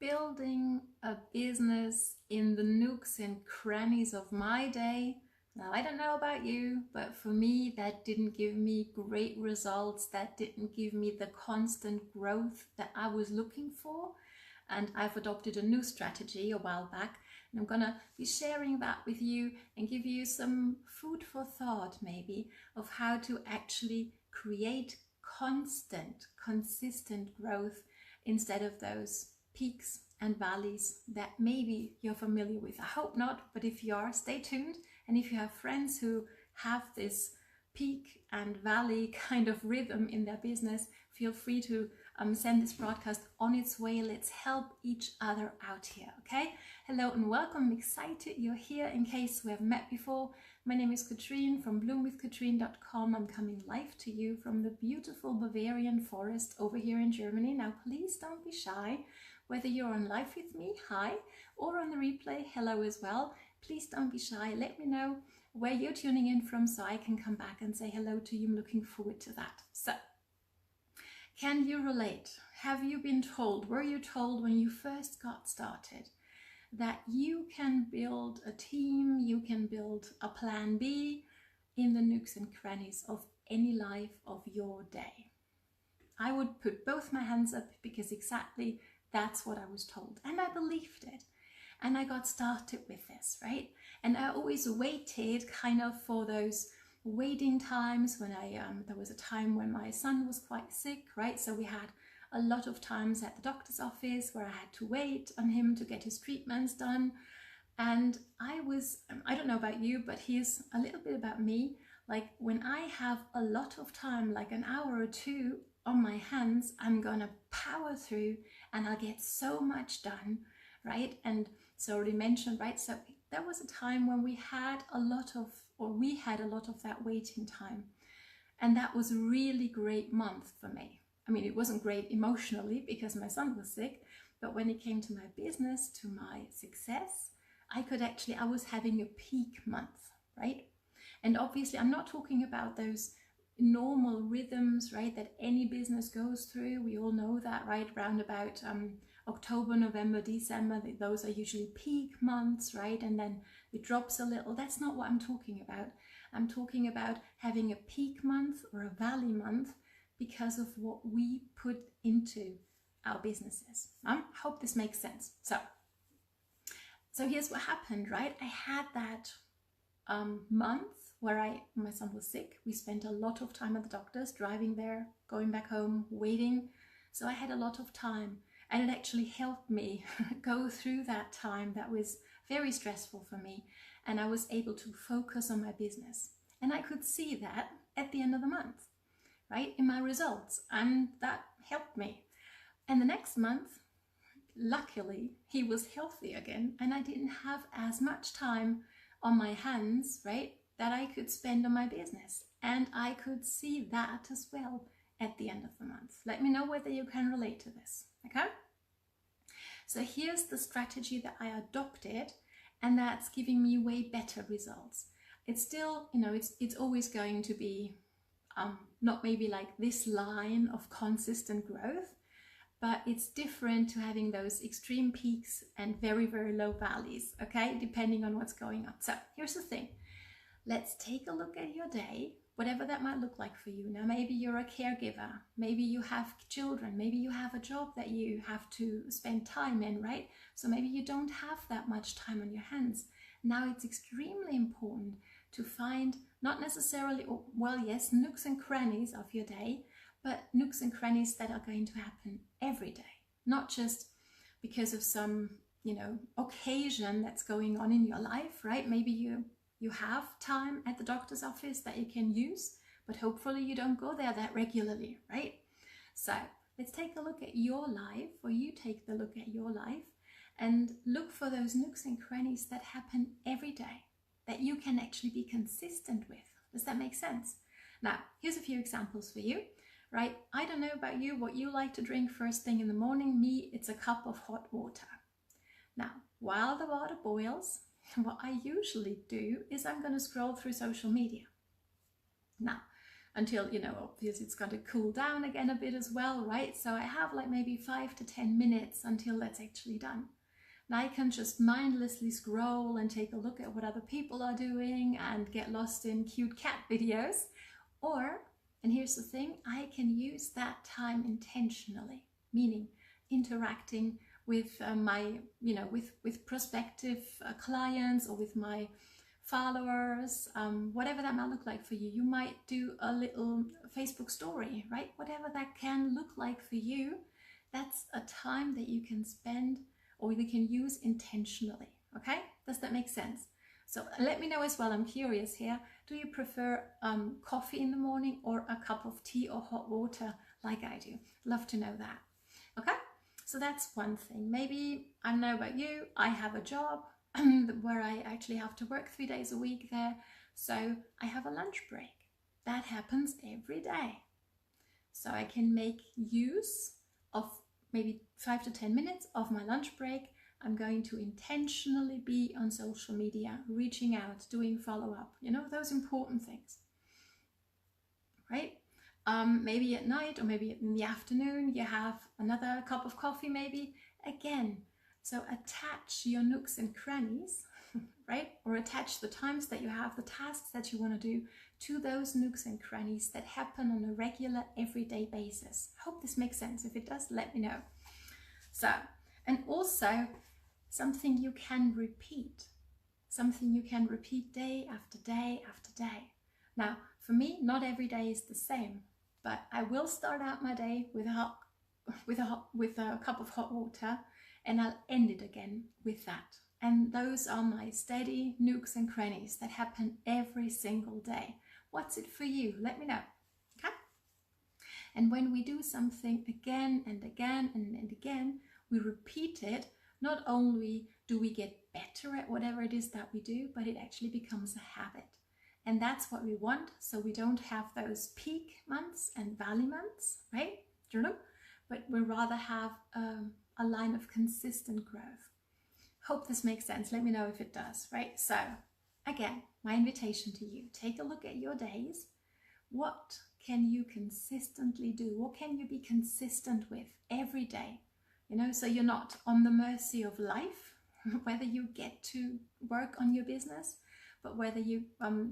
building a business in the nooks and crannies of my day. Now, I don't know about you, but for me, that didn't give me great results. That didn't give me the constant growth that I was looking for. And I've adopted a new strategy a while back, and I'm gonna be sharing that with you and give you some food for thought, maybe, of how to actually create consistent growth instead of those peaks and valleys that maybe you're familiar with. I hope not, but if you are, stay tuned. And if you have friends who have this peak and valley kind of rhythm in their business, feel free to send this broadcast on its way. Let's help each other out here, okay? Hello and welcome. I'm excited you're here. In case we have met before, my name is Katrine from bloomwithkatrine.com. I'm coming live to you from the beautiful Bavarian forest over here in Germany. Now, please don't be shy. Whether you're on live with me, hi, or on the replay, hello as well. Please don't be shy. Let me know where you're tuning in from so I can come back and say hello to you. I'm looking forward to that. So, can you relate? Have you been told, were you told when you first got started that you can build a team, you can build a plan B in the nooks and crannies of any life of your day? I would put both my hands up because exactly that's what I was told, and I believed it. And I got started with this, right? And I always waited kind of for those waiting times when there was a time when my son was quite sick, right? So we had a lot of times at the doctor's office where I had to wait on him to get his treatments done. And I don't know about you, but here's a little bit about me. Like when I have a lot of time, like an hour or two on my hands, I'm gonna power through and I'll get so much done, right? And so I already mentioned, right? So there was a time when we had a lot of that waiting time. And that was a really great month for me. I mean, it wasn't great emotionally because my son was sick, but when it came to my business, to my success, I was having a peak month, right? And obviously I'm not talking about those normal rhythms, right, that any business goes through. We all know that, right? Round about October, November, December, those are usually peak months, right? And then it drops a little. That's not what I'm talking about. I'm talking about having a peak month or a valley month because of what we put into our businesses. I hope this makes sense. So here's what happened, right? I had that month where my son was sick. We spent a lot of time at the doctor's, driving there, going back home, waiting. So I had a lot of time. And it actually helped me go through that time that was very stressful for me. And I was able to focus on my business. And I could see that at the end of the month, right, in my results. And that helped me. And the next month, luckily, he was healthy again. And I didn't have as much time on my hands, right, that I could spend on my business. And I could see that as well at the end of the month. Let me know whether you can relate to this, okay? So here's the strategy that I adopted, and that's giving me way better results. It's still, it's always going to be not maybe like this line of consistent growth, but it's different to having those extreme peaks and very, very low valleys, okay? Depending on what's going on. So here's the thing. Let's take a look at your day, whatever that might look like for you. Now, maybe you're a caregiver, maybe you have children, maybe you have a job that you have to spend time in, right? So maybe you don't have that much time on your hands. Now, it's extremely important to find not necessarily, well, yes, nooks and crannies of your day, but nooks and crannies that are going to happen every day, not just because of some, occasion that's going on in your life, right? Maybe you have time at the doctor's office that you can use, but hopefully you don't go there that regularly, right? So let's take a look at your life, or you take the look at your life and look for those nooks and crannies that happen every day that you can actually be consistent with. Does that make sense? Now, here's a few examples for you, right? I don't know about you, what you like to drink first thing in the morning. Me, it's a cup of hot water. Now, while the water boils, what I usually do is I'm going to scroll through social media. Now, until, you know, obviously it's going to cool down again a bit as well, right? So I have like maybe 5 to 10 minutes until that's actually done. And I can just mindlessly scroll and take a look at what other people are doing and get lost in cute cat videos. Or, and here's the thing, I can use that time intentionally, meaning interacting with my, you know, with prospective clients or with my followers, whatever that might look like for you. You might do a little Facebook story, right? Whatever that can look like for you, that's a time that you can spend or you can use intentionally, okay? Does that make sense? So let me know as well, I'm curious here. Do you prefer coffee in the morning or a cup of tea or hot water like I do? Love to know that, okay? So that's one thing. Maybe, I don't know about you, I have a job where I actually have to work 3 days a week there. So I have a lunch break. That happens every day. So I can make use of maybe 5 to 10 minutes of my lunch break. I'm going to intentionally be on social media, reaching out, doing follow-up, you know, those important things, right? Maybe at night or maybe in the afternoon, you have another cup of coffee maybe. Again, so attach your nooks and crannies, right? Or attach the times that you have, the tasks that you want to do to those nooks and crannies that happen on a regular, everyday basis. Hope this makes sense. If it does, let me know. So, and also something you can repeat. Something you can repeat day after day after day. Now, for me, not every day is the same, but I will start out my day with a cup of hot water, and I'll end it again with that. And those are my steady nooks and crannies that happen every single day. What's it for you? Let me know, okay? And when we do something again and again and again, we repeat it, not only do we get better at whatever it is that we do, but it actually becomes a habit. And that's what we want, so we don't have those peak months and valley months, right? Do you know? But we rather have a line of consistent growth. Hope this makes sense. Let me know if it does, right? So again, my invitation to you, take a look at your days. What can you consistently do? What can you be consistent with every day? You know, so you're not on the mercy of life, whether you get to work on your business, but whether you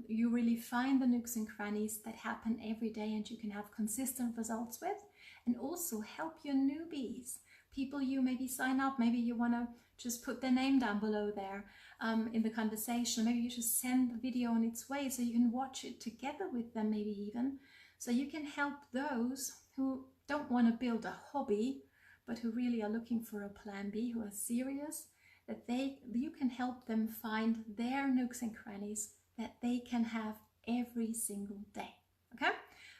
really find the nooks and crannies that happen every day and you can have consistent results with, and also help your newbies, people you maybe sign up, maybe you want to just put their name down below there in the conversation, maybe you just send the video on its way so you can watch it together with them, maybe even, so you can help those who don't want to build a hobby, but who really are looking for a plan B, who are serious, that you can help them find their nooks and crannies that they can have every single day, okay?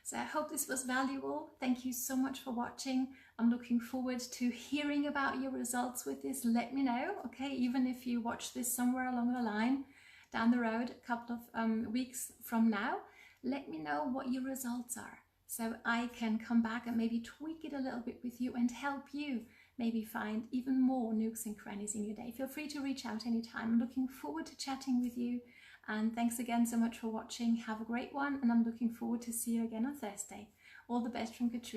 So I hope this was valuable. Thank you so much for watching. I'm looking forward to hearing about your results with this. Let me know, okay? Even if you watch this somewhere along the line, down the road, a couple of weeks from now, let me know what your results are, so I can come back and maybe tweak it a little bit with you and help you maybe find even more nooks and crannies in your day. Feel free to reach out anytime. I'm looking forward to chatting with you. And thanks again so much for watching. Have a great one, and I'm looking forward to see you again on Thursday. All the best from Katrina.